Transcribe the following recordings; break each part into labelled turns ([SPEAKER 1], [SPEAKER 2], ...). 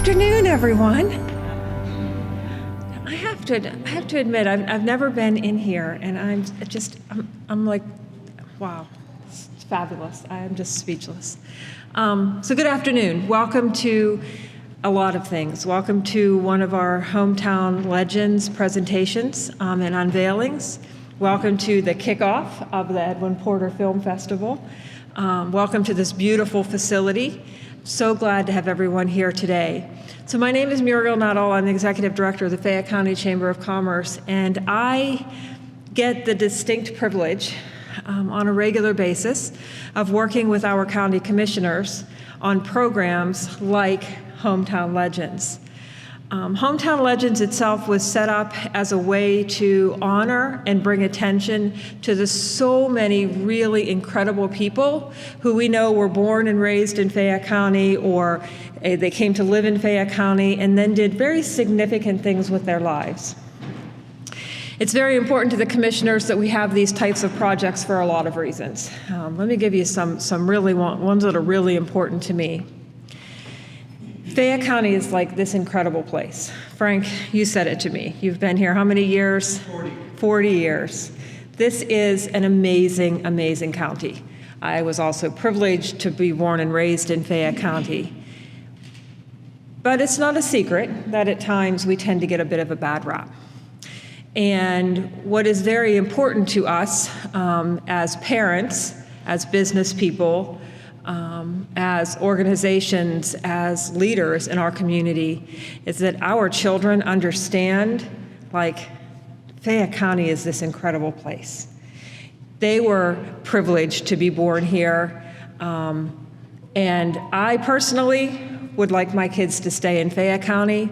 [SPEAKER 1] afternoon, everyone. I have to admit, I've never been in here, and I'm like, wow, it's fabulous. I am just speechless. So good afternoon. Welcome to a lot of things. Welcome to one of our Hometown Legends presentations and unveilings. Welcome to the kickoff of the Edwin Porter Film Festival. Welcome to this beautiful facility. So glad to have everyone here today. So my name is Muriel Nuttall. I'm the Executive Director of the Fayette County Chamber of Commerce, and I get the distinct privilege on a regular basis of working with our county commissioners on programs like Hometown Legends. Hometown Legends itself was set up as a way to honor and bring attention to the so many really incredible people who we know were born and raised in Fayette County, or they came to live in Fayette County and then did very significant things with their lives. It's very important to the commissioners that we have these types of projects for a lot of reasons. Let me give you some really ones that are really important to me. Fayette County is like this incredible place. Frank, you said it to me. You've been here how many years? 40 years. This is an amazing, amazing county. I was also privileged to be born and raised in Fayette County. But it's not a secret that at times we tend to get a bit of a bad rap. And what is very important to us as parents, as business people, as organizations, as leaders in our community, is that our children understand, like, Fayette County is this incredible place. They were privileged to be born here, and I personally would like my kids to stay in Fayette County.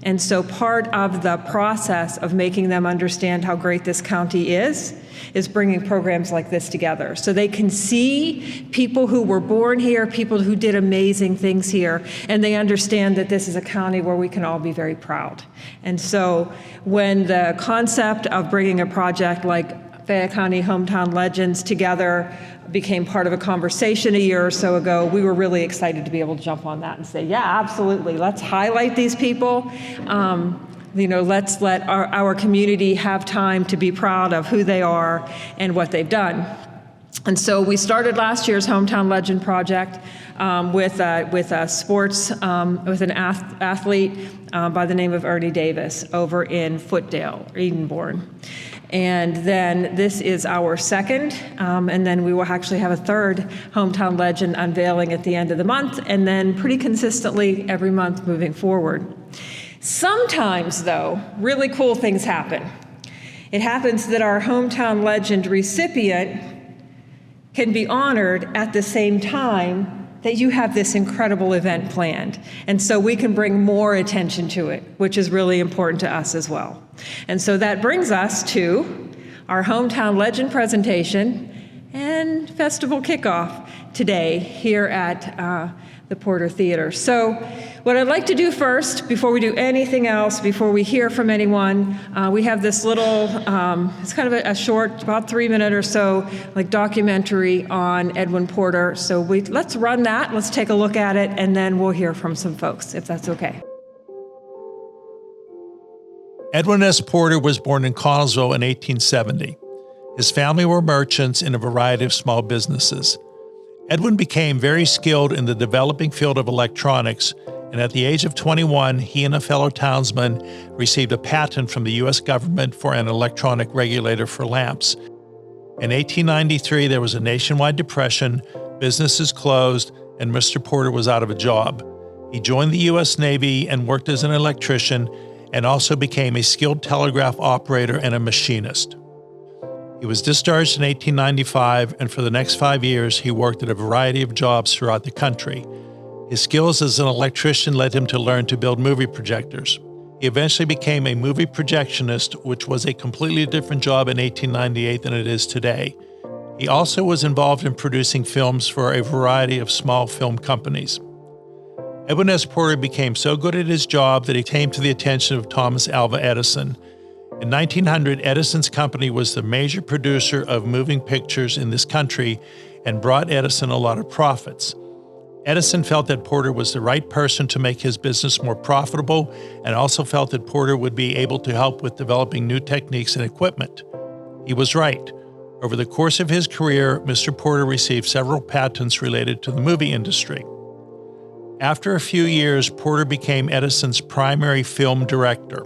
[SPEAKER 1] And so part of the process of making them understand how great this county is bringing programs like this together so they can see people who were born here, people who did amazing things here, and they understand that this is a county where we can all be very proud. And so when the concept of bringing a project like Fayette County Hometown Legends together became part of a conversation a year or so ago, we were really excited to be able to jump on that and say, yeah, absolutely, let's highlight these people. Let's let our community have time to be proud of who they are and what they've done. And so we started last year's Hometown Legend Project with a sports, with an athlete by the name of Ernie Davis over in Footdale, Edenborn. And then this is our second, and then we will actually have a third Hometown Legend unveiling at the end of the month, and then pretty consistently every month moving forward. Sometimes, though, really cool things happen. It happens that our Hometown Legend recipient can be honored at the same time that you have this incredible event planned. And so we can bring more attention to it, which is really important to us as well. And so that brings us to our Hometown Legend presentation and festival kickoff today here at the Porter Theater. So what I'd like to do first, before we do anything else, before we hear from anyone, we have this little, it's kind of a short, about 3-minute or so, like documentary on Edwin Porter. So let's run that, let's take a look at it, and then we'll hear from some folks, if that's okay.
[SPEAKER 2] Edwin S. Porter was born in Connellsville in 1870. His family were merchants in a variety of small businesses. Edwin became very skilled in the developing field of electronics, and at the age of 21, he and a fellow townsman received a patent from the U.S. government for an electronic regulator for lamps. In 1893, there was a nationwide depression, businesses closed, and Mr. Porter was out of a job. He joined the U.S. Navy and worked as an electrician, and also became a skilled telegraph operator and a machinist. He was discharged in 1895, and for the next 5 years, he worked at a variety of jobs throughout the country. His skills as an electrician led him to learn to build movie projectors. He eventually became a movie projectionist, which was a completely different job in 1898 than it is today. He also was involved in producing films for a variety of small film companies. Edwin S. Porter became so good at his job that he came to the attention of Thomas Alva Edison. In 1900, Edison's company was the major producer of moving pictures in this country and brought Edison a lot of profits. Edison felt that Porter was the right person to make his business more profitable and also felt that Porter would be able to help with developing new techniques and equipment. He was right. Over the course of his career, Mr. Porter received several patents related to the movie industry. After a few years, Porter became Edison's primary film director.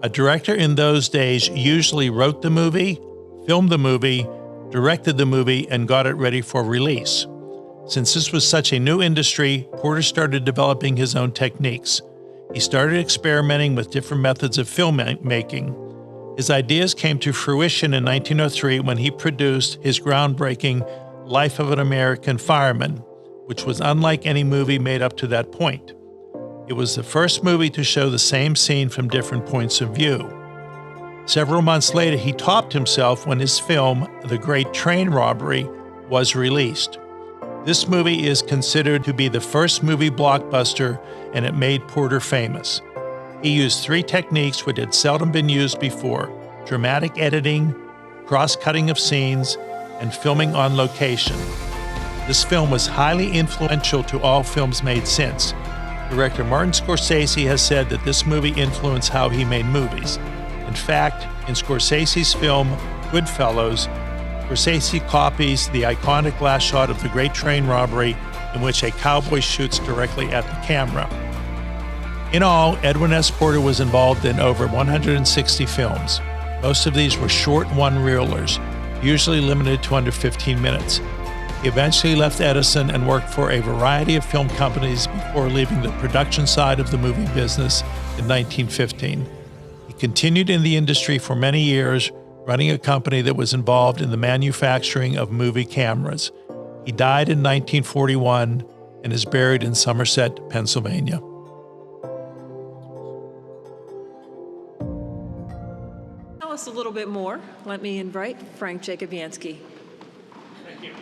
[SPEAKER 2] A director in those days usually wrote the movie, filmed the movie, directed the movie, and got it ready for release. Since this was such a new industry, Porter started developing his own techniques. He started experimenting with different methods of filmmaking. His ideas came to fruition in 1903 when he produced his groundbreaking Life of an American Fireman, which was unlike any movie made up to that point. It was the first movie to show the same scene from different points of view. Several months later, he topped himself when his film, The Great Train Robbery, was released. This movie is considered to be the first movie blockbuster, and it made Porter famous. He used 3 techniques which had seldom been used before: dramatic editing, cross-cutting of scenes, and filming on location. This film was highly influential to all films made since. Director Martin Scorsese has said that this movie influenced how he made movies. In fact, in Scorsese's film Goodfellas, Scorsese copies the iconic last shot of the Great Train Robbery, in which a cowboy shoots directly at the camera. In all, Edwin S. Porter was involved in over 160 films. Most of these were short one-reelers, usually limited to under 15 minutes. He eventually left Edison and worked for a variety of film companies before leaving the production side of the movie business in 1915. He continued in the industry for many years, running a company that was involved in the manufacturing of movie cameras. He died in 1941 and is buried in Somerset, Pennsylvania.
[SPEAKER 1] Tell us a little bit more. Let me invite Frank Jacobianski.
[SPEAKER 3] Thank you.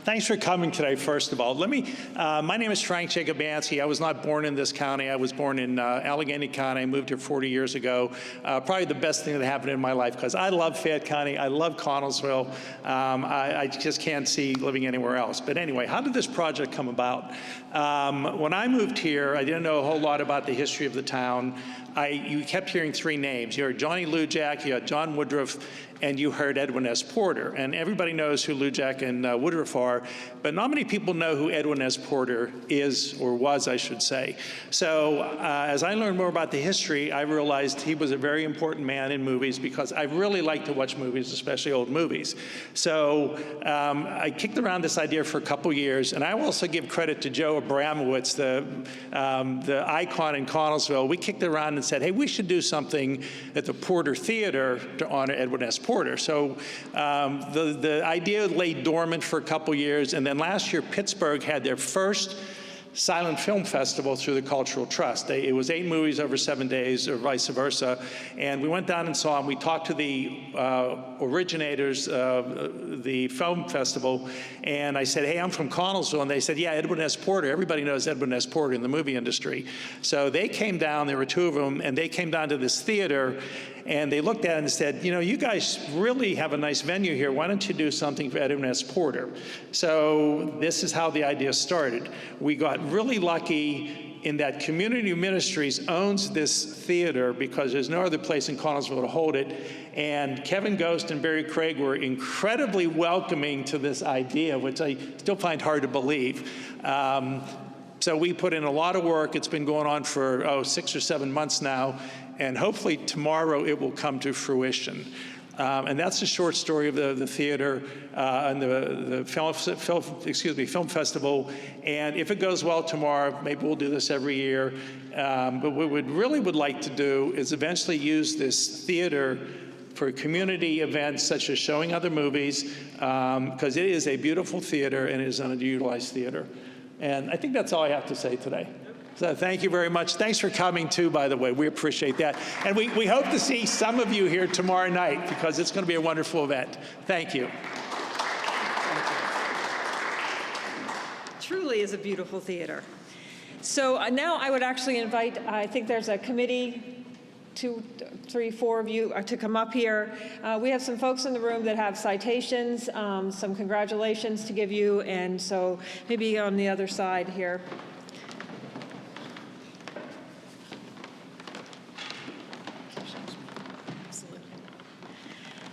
[SPEAKER 3] Thanks for coming today, first of all. My name is Frank Jacobianski. I was not born in this county. I was born in Allegheny County. I moved here 40 years ago. Probably the best thing that happened in my life, because I love Fayette County. I love Connellsville. I just can't see living anywhere else. But anyway, how did this project come about? When I moved here, I didn't know a whole lot about the history of the town. You kept hearing 3 names. You heard Johnny Lujack, you had John Woodruff, and you heard Edwin S. Porter. And everybody knows who Lujack and Woodruff are, but not many people know who Edwin S. Porter is, or was, I should say. So as I learned more about the history, I realized he was a very important man in movies, because I really like to watch movies, especially old movies. So I kicked around this idea for a couple years, and I will also give credit to Joe Abramowitz, the icon in Connellsville. We kicked around and said, hey, we should do something at the Porter Theater to honor Edwin S. Porter. So the idea lay dormant for a couple years, and then last year Pittsburgh had their first silent film festival through the Cultural Trust. It was 8 movies over 7 days, or vice versa. And we went down and saw them. We talked to the originators of the film festival, and I said, hey, I'm from Connellsville. And they said, yeah, Edwin S. Porter. Everybody knows Edwin S. Porter in the movie industry. So they came down, there were 2 of them, and they came down to this theater, and they looked at it and said, you know, you guys really have a nice venue here. Why don't you do something for Edwin S. Porter? So this is how the idea started. We got really lucky in that Community Ministries owns this theater, because there's no other place in Connellsville to hold it. And Kevin Ghost and Barry Craig were incredibly welcoming to this idea, which I still find hard to believe. So we put in a lot of work. It's been going on for 6 or 7 months now, and hopefully tomorrow it will come to fruition. And that's the short story of the theater and the film festival. And if it goes well tomorrow, maybe we'll do this every year. But what we really would like to do is eventually use this theater for community events, such as showing other movies, because it is a beautiful theater and it is an underutilized theater. And I think that's all I have to say today. So thank you very much. Thanks for coming too, by the way. We appreciate that. And we hope to see some of you here tomorrow night, because it's going to be a wonderful event. Thank you.
[SPEAKER 1] Truly is a beautiful theater. So now I would actually invite, I think there's a committee 2, 3, 4 of you to come up here. We have some folks in the room that have citations, some congratulations to give you, and so maybe on the other side here.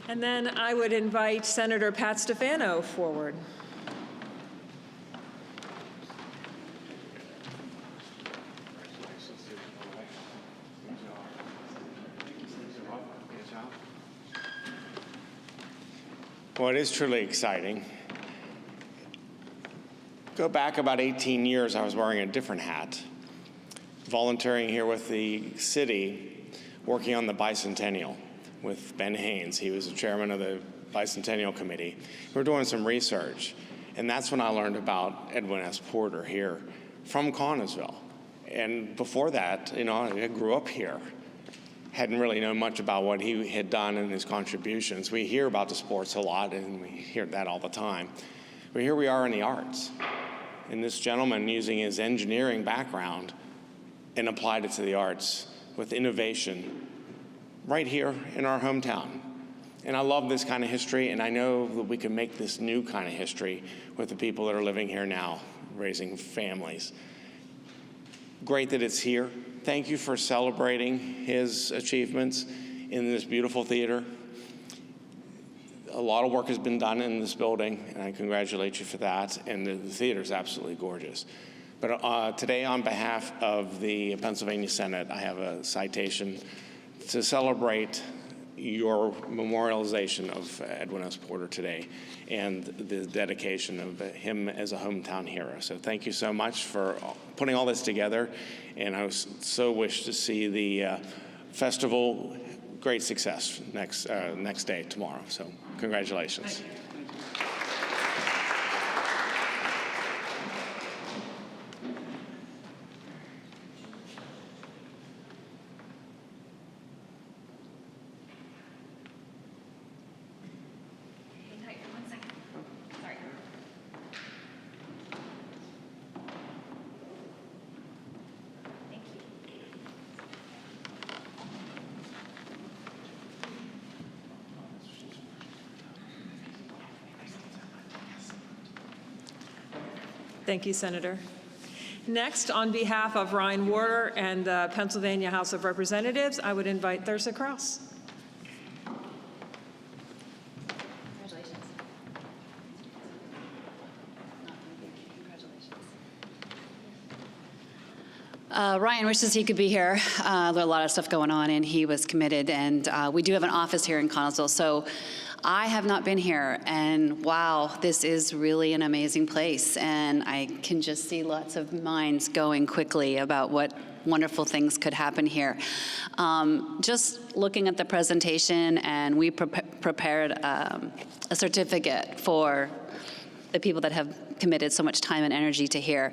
[SPEAKER 1] And then I would invite Senator Pat Stefano forward.
[SPEAKER 4] Well, it is truly exciting. Go back about 18 years, I was wearing a different hat, volunteering here with the city, working on the bicentennial with Ben Haynes. He was the chairman of the bicentennial committee. We were doing some research, and that's when I learned about Edwin S. Porter here from Connellsville. And before that, I grew up here. Hadn't really known much about what he had done and his contributions. We hear about the sports a lot, and we hear that all the time. But here we are in the arts. And this gentleman using his engineering background and applied it to the arts with innovation right here in our hometown. And I love this kind of history, and I know that we can make this new kind of history with the people that are living here now, raising families. Great that it's here. Thank you for celebrating his achievements in this beautiful theater. A lot of work has been done in this building, and I congratulate you for that. And the theater is absolutely gorgeous. But today, on behalf of the Pennsylvania Senate, I have a citation to celebrate your memorialization of Edwin S. Porter today and the dedication of him as a hometown hero. So thank you so much for putting all this together, and I so wish to see the festival great success next day, tomorrow. So congratulations.
[SPEAKER 1] Thank you, Senator. Next, on behalf of Ryan Warder and the Pennsylvania House of Representatives, I would invite Thursa Cross.
[SPEAKER 5] Congratulations. Ryan wishes he could be here. There are a lot of stuff going on, and he was committed. And we do have an office here in Connellsville, so I have not been here, and wow, this is really an amazing place, and I can just see lots of minds going quickly about what wonderful things could happen here. Just looking at the presentation, and we prepared a certificate for the people that have committed so much time and energy to here.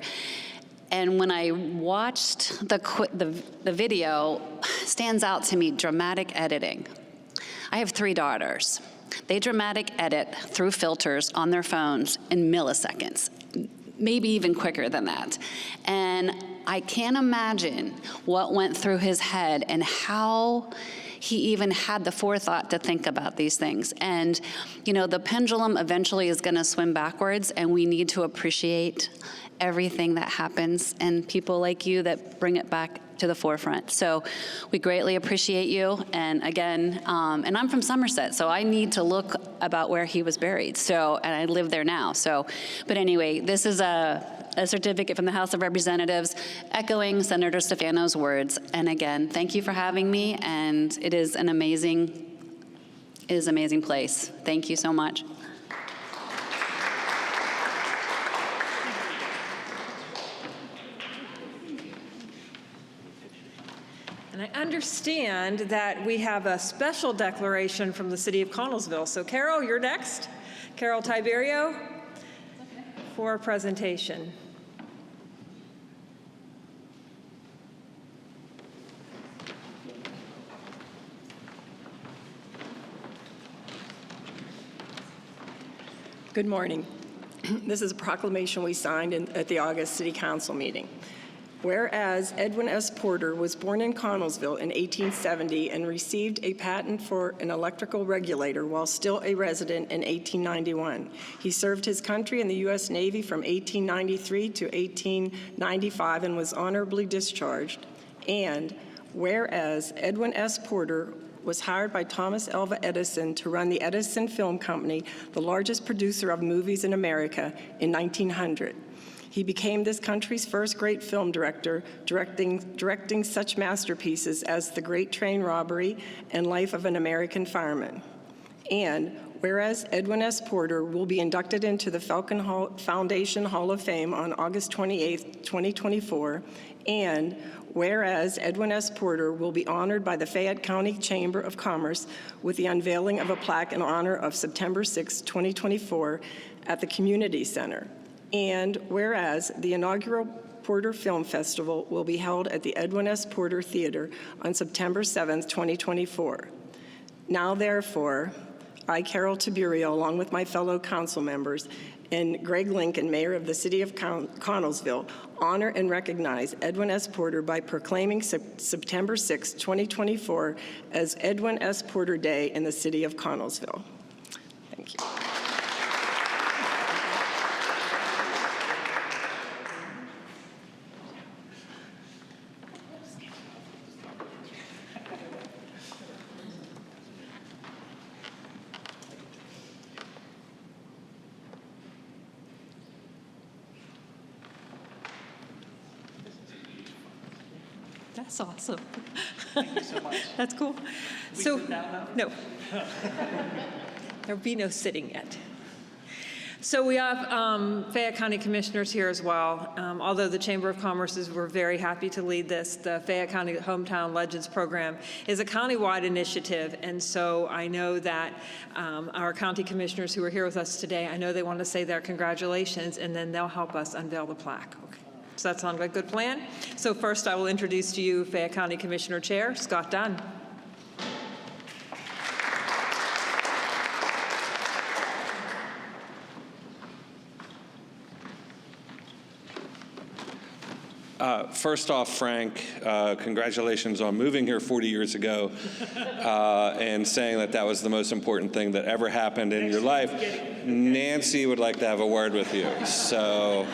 [SPEAKER 5] And when I watched the video, stands out to me dramatic editing. I have 3 daughters. They dramatic edit through filters on their phones in milliseconds, maybe even quicker than that. And I can't imagine what went through his head and how he even had the forethought to think about these things. And, the pendulum eventually is going to swim backwards, and we need to appreciate everything that happens and people like you that bring it back to the forefront. So we greatly appreciate you. And again, and I'm from Somerset, so I need to look about where he was buried. So, and I live there now. So, but anyway, this is a certificate from the House of Representatives echoing Senator Stefano's words. And again, thank you for having me. And it is an amazing place. Thank you so much.
[SPEAKER 1] And I understand that we have a special declaration from the city of Connellsville. So Carol, you're next. Carol Tiberio for a presentation.
[SPEAKER 6] Good morning. This is a proclamation we signed at the August City Council meeting. whereas Edwin S. Porter was born in Connellsville in 1870 and received a patent for an electrical regulator while still a resident in 1891. He served his country in the U.S. Navy from 1893 to 1895 and was honorably discharged. And whereas Edwin S. Porter was hired by Thomas Alva Edison to run the Edison Film Company, the largest producer of movies in America, in 1900. He became this country's first great film director, directing such masterpieces as The Great Train Robbery and Life of an American Fireman. And whereas Edwin S. Porter will be inducted into the Falcon Foundation Hall of Fame on August 28, 2024, and whereas Edwin S. Porter will be honored by the Fayette County Chamber of Commerce with the unveiling of a plaque in honor of September 6, 2024 at the Community Center. And whereas the inaugural Porter Film Festival will be held at the Edwin S. Porter Theater on September 7th, 2024. Now, therefore, I, Carol Tiburio, along with my fellow council members, and Greg Lincoln, Mayor of the City of Connellsville, honor and recognize Edwin S. Porter by proclaiming September 6, 2024 as Edwin S. Porter Day in the City of Connellsville. Thank you.
[SPEAKER 1] That's awesome.
[SPEAKER 3] Thank you so much.
[SPEAKER 1] That's cool.
[SPEAKER 3] We
[SPEAKER 1] So,
[SPEAKER 3] sit down now?
[SPEAKER 1] no. There'll be no sitting yet. So we have Fayette County Commissioners here as well. Although the Chamber of Commerce we're very happy to lead this, the Fayette County Hometown Legends Program is a county-wide initiative, and so I know that our county commissioners who are here with us today, I know they want to say their congratulations, and then they'll help us unveil the plaque. Okay. Does that sound like a good plan? So first I will introduce to you Fayette County Commissioner Chair Scott Dunn.
[SPEAKER 7] First off, Frank, congratulations on moving here 40 years ago and saying that that was the most important thing that ever happened in your life. Nancy would like to have a word with you. So,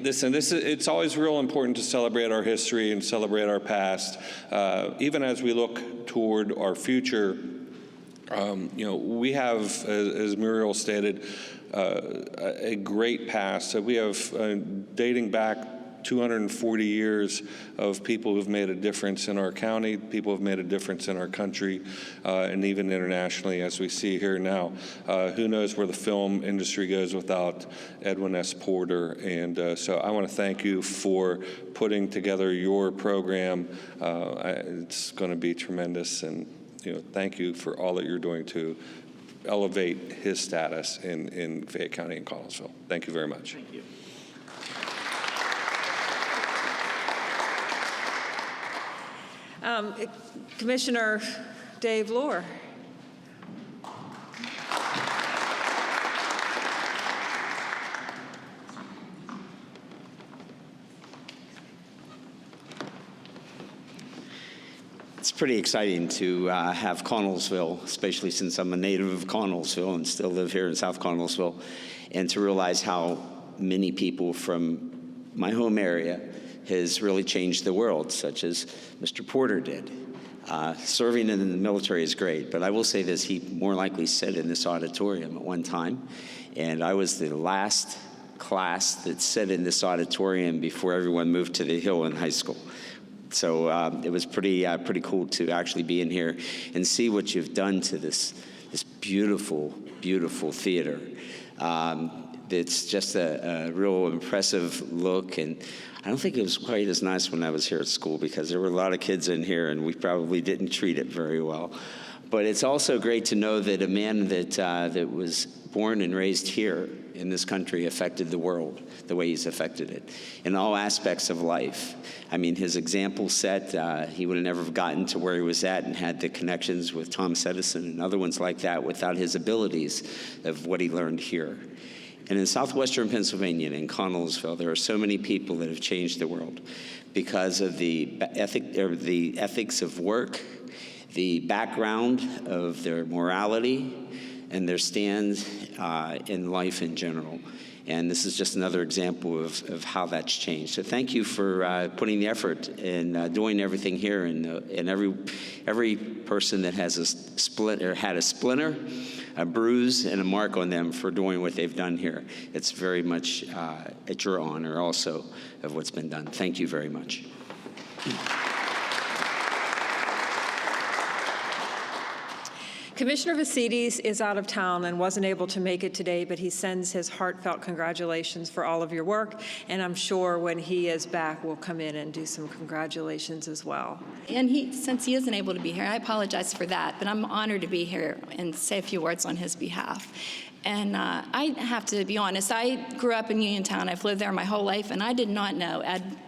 [SPEAKER 7] listen, it's always real important to celebrate our history and celebrate our past. Even as we look toward our future, we have, as Muriel stated, a great past. So we have, dating back 240 years of people who've made a difference in our county, people who've made a difference in our country, and even internationally, as we see here now. Who knows where the film industry goes without Edwin S. Porter? And so I want to thank you for putting together your program. It's going to be tremendous, and thank you for all that you're doing to elevate his status in Fayette County and Connellsville. Thank you very much.
[SPEAKER 3] Thank you.
[SPEAKER 1] Commissioner Dave Lohr.
[SPEAKER 8] It's pretty exciting to have Connellsville, especially since I'm a native of Connellsville and still live here in South Connellsville, and to realize how many people from my home area has really changed the world, such as Mr. Porter did. Serving in the military is great, but I will say this, he more likely sat in this auditorium at one time, and I was the last class that sat in this auditorium before everyone moved to the Hill in high school. So it was pretty cool to actually be in here and see what you've done to this beautiful, beautiful theater. It's just a real impressive look, and I don't think it was quite as nice when I was here at school because there were a lot of kids in here and we probably didn't treat it very well. But it's also great to know that a man that was born and raised here in this country affected the world the way he's affected it in all aspects of life. I mean, his example set, he would have never gotten to where he was at and had the connections with Thomas Edison and other ones like that without his abilities of what he learned here. And in southwestern Pennsylvania, and in Connellsville, there are so many people that have changed the world because of the ethics of work, the background of their morality, and their stand in life in general. And this is just another example of how that's changed. So thank you for putting the effort and doing everything here. And every person that has a splinter, had a splinter, a bruise, and a mark on them for doing what they've done here. It's very much at your honor also of what's been done. Thank you very much.
[SPEAKER 1] Commissioner Vasides is out of town and wasn't able to make it today, but he sends his heartfelt congratulations for all of your work, and I'm sure when he is back, we'll come in and do some congratulations as well.
[SPEAKER 9] And since he isn't able to be here, I apologize for that, but I'm honored to be here and say a few words on his behalf. And I have to be honest, I grew up in Uniontown. I've lived there my whole life, and I did not know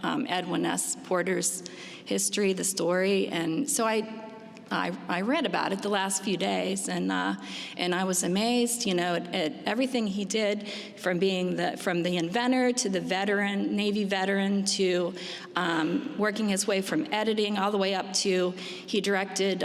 [SPEAKER 9] Edwin S. Porter's history, the story, and so I read about it the last few days, and I was amazed, at everything he did, from the inventor to the veteran, Navy veteran, to working his way from editing all the way up to he directed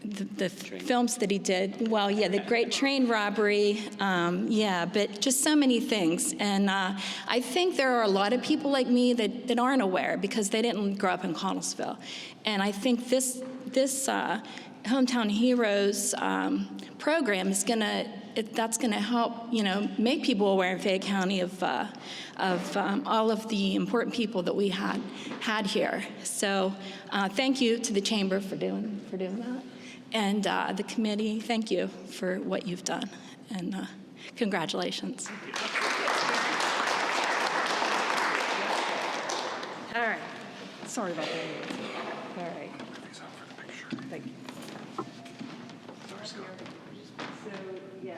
[SPEAKER 9] the films that he did. Well, yeah, the Great Train Robbery, but just so many things. And I think there are a lot of people like me that aren't aware because they didn't grow up in Connellsville. And I think this Hometown Heroes program is that's gonna help, make people aware in Fayette County of all of the important people that we had here. So thank you to the Chamber for doing that. And the committee, thank you for what you've done, and congratulations.
[SPEAKER 1] All right. Sorry about that. All right. Thank you. So, yeah.